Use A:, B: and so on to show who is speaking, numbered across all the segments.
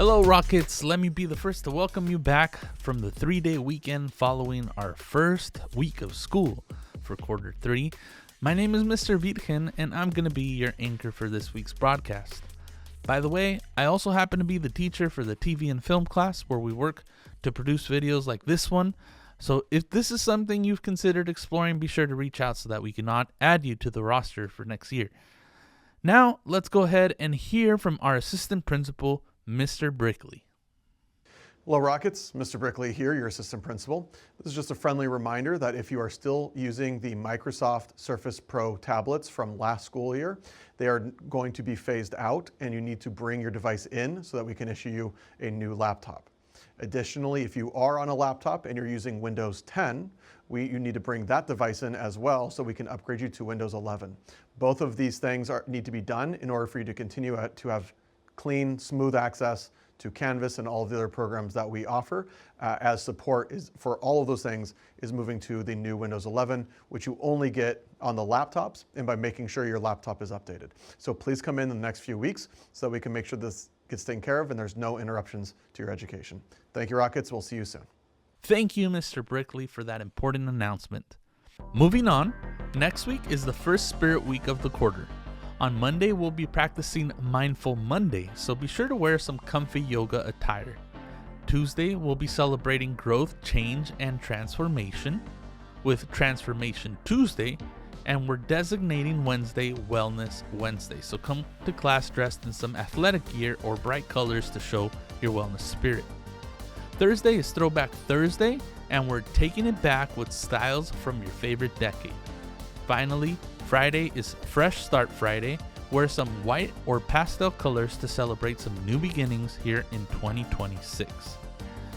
A: Hello, Rockets. Let me be the first to welcome you back from the 3-day weekend following our first week of school for quarter 3. My name is Mr. Virgen, and I'm going to be your anchor for this week's broadcast. By the way, I also happen to be the teacher for the TV and film class where we work to produce videos like this one. So if this is something you've considered exploring, be sure to reach out so that we can add you to the roster for next year. Now, let's go ahead and hear from our assistant principal, Mr. Brickley.
B: Hello, Rockets. Mr. Brickley here, your assistant principal. This is just a friendly reminder that if you are still using the Microsoft Surface Pro tablets from last school year, they are going to be phased out and you need to bring your device in so that we can issue you a new laptop. Additionally, if you are on a laptop and you're using Windows 10, you need to bring that device in as well so we can upgrade you to Windows 11. Both of these things need to be done in order for you to continue to have clean, smooth access to Canvas and all of the other programs that we offer, as support is for all of those things is moving to the new Windows 11, which you only get on the laptops and by making sure your laptop is updated. So please come in the next few weeks so that we can make sure this gets taken care of and there's no interruptions to your education. Thank you, Rockets. We'll see you soon.
A: Thank you, Mr. Brickley, for that important announcement. Moving on, next week is the first Spirit Week of the quarter. On Monday, we'll be practicing Mindful Monday, so be sure to wear some comfy yoga attire. Tuesday, we'll be celebrating growth, change, and transformation with Transformation Tuesday, and we're designating Wednesday Wellness Wednesday, so come to class dressed in some athletic gear or bright colors to show your wellness spirit. Thursday is Throwback Thursday, and we're taking it back with styles from your favorite decade. Finally, Friday is Fresh Start Friday. Wear some white or pastel colors to celebrate some new beginnings here in 2026.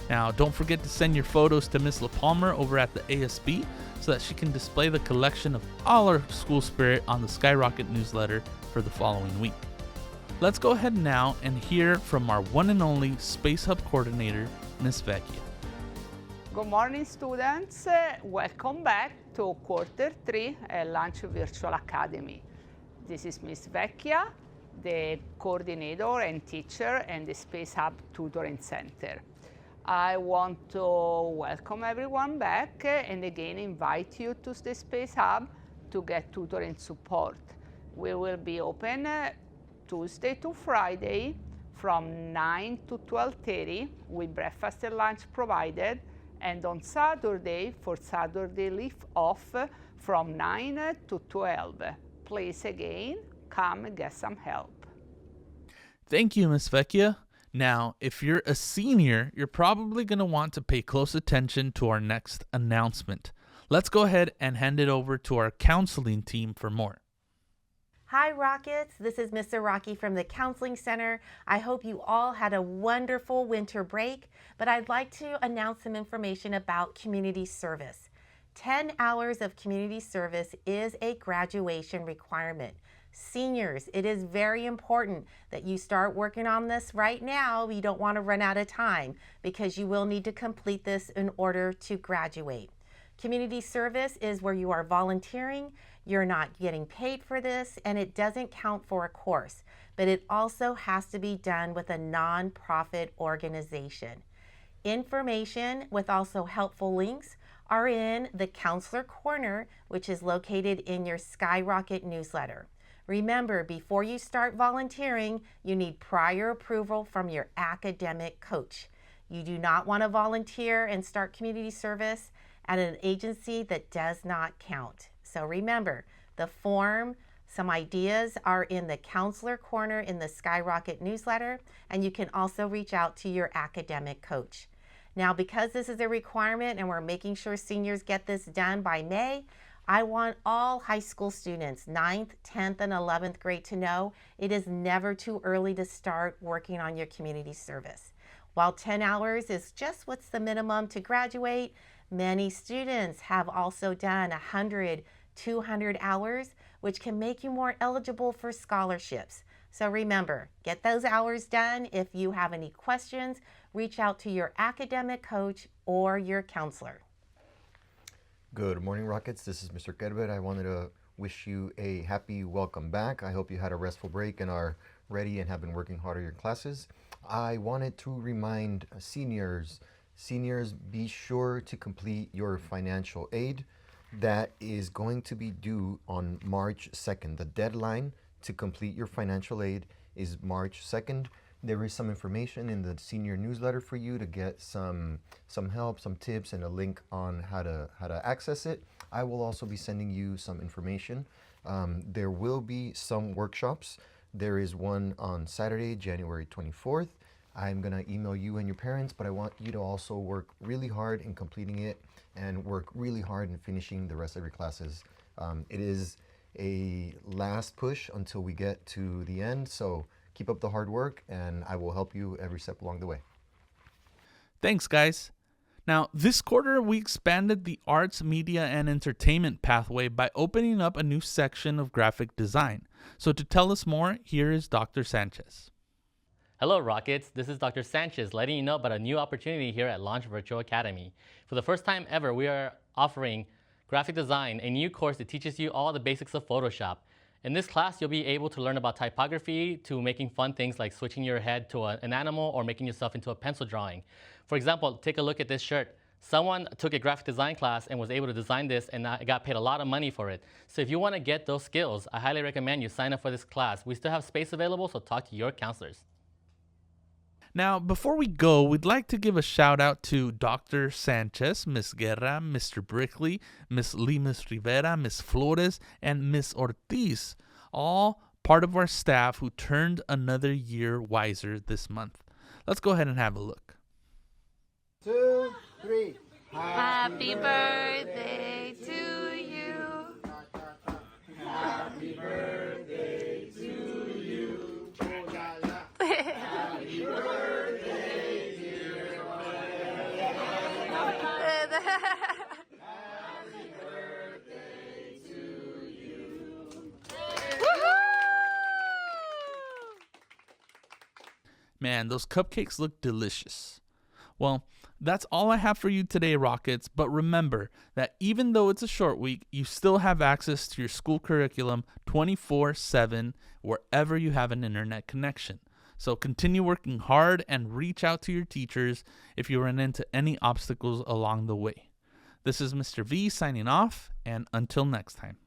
A: Now, don't forget to send your photos to Miss LaPalmer over at the ASB so that she can display the collection of all our school spirit on the Skyrocket newsletter for the following week. Let's go ahead now and hear from our one and only Space Hub coordinator, Ms. Vecchia.
C: Good morning, students. Welcome back to Quarter 3 at Launch Virtual Academy. This is Ms. Vecchia, the coordinator and teacher and the Space Hub Tutoring Center. I want to welcome everyone back and again invite you to the Space Hub to get tutoring support. We will be open Tuesday to Friday from 9 to 12:30 with breakfast and lunch provided, and on Saturday for Saturday leave off from 9 to 12. Please again, come and get some help.
A: Thank you, Ms. Vecchia. Now, if you're a senior, you're probably going to want to pay close attention to our next announcement. Let's go ahead and hand it over to our counseling team for more.
D: Hi, Rockets. This is Mr. Rocky from the Counseling Center. I hope you all had a wonderful winter break, but I'd like to announce some information about community service. 10 hours of community service is a graduation requirement. Seniors, it is very important that you start working on this right now. You don't want to run out of time because you will need to complete this in order to graduate. Community service is where you are volunteering, you're not getting paid for this, and it doesn't count for a course, but it also has to be done with a nonprofit organization. Information with also helpful links are in the Counselor Corner, which is located in your Skyrocket newsletter. Remember, before you start volunteering, you need prior approval from your academic coach. You do not want to volunteer and start community service at an agency that does not count. So remember, the form, some ideas are in the Counselor Corner in the Skyrocket newsletter, and you can also reach out to your academic coach. Now, because this is a requirement and we're making sure seniors get this done by May, I want all high school students, 9th, 10th, and 11th grade to know it is never too early to start working on your community service. While 10 hours is just what's the minimum to graduate, many students have also done 100, 200 hours, which can make you more eligible for scholarships. So remember, get those hours done. If you have any questions, reach out to your academic coach or your counselor.
E: Good morning, Rockets. This is Mr. Kerber. I wanted to wish you a happy welcome back. I hope you had a restful break and are ready and have been working hard on your classes. I wanted to remind seniors, be sure to complete your financial aid. That is going to be due on March 2nd. The deadline to complete your financial aid is March 2nd. There is some information in the senior newsletter for you to get some help, some tips, and a link on how to access it. I will also be sending you some information. There will be some workshops. There is one on Saturday, January 24th. I'm gonna email you and your parents, but I want you to also work really hard in completing it and work really hard in finishing the rest of your classes. It is a last push until we get to the end, so keep up the hard work and I will help you every step along the way.
A: Thanks, guys. Now, this quarter, we expanded the arts, media, and entertainment pathway by opening up a new section of graphic design. So to tell us more, here is Dr. Sanchez.
F: Hello, Rockets. This is Dr. Sanchez letting you know about a new opportunity here at Launch Virtual Academy. For the first time ever, we are offering graphic design, a new course that teaches you all the basics of Photoshop. In this class, you'll be able to learn about typography to making fun things like switching your head to an animal or making yourself into a pencil drawing. For example, take a look at this shirt. Someone took a graphic design class and was able to design this and got paid a lot of money for it. So if you want to get those skills, I highly recommend you sign up for this class. We still have space available, so talk to your counselors.
A: Now, before we go, we'd like to give a shout out to Dr. Sanchez, Miss Guerra, Mr. Brickley, Miss Limas Rivera, Miss Flores, and Miss Ortiz, all part of our staff who turned another year wiser this month. Let's go ahead and have a look.
G: 2, 3.
D: Happy birthday to you.
G: Happy birthday to you. Happy birthday, dear Happy birthday to you.
A: Man, those cupcakes look delicious. Well, that's all I have for you today, Rockets, but remember that even though it's a short week, you still have access to your school curriculum 24/7 wherever you have an internet connection. So continue working hard and reach out to your teachers if you run into any obstacles along the way. This is Mr. V signing off, and until next time.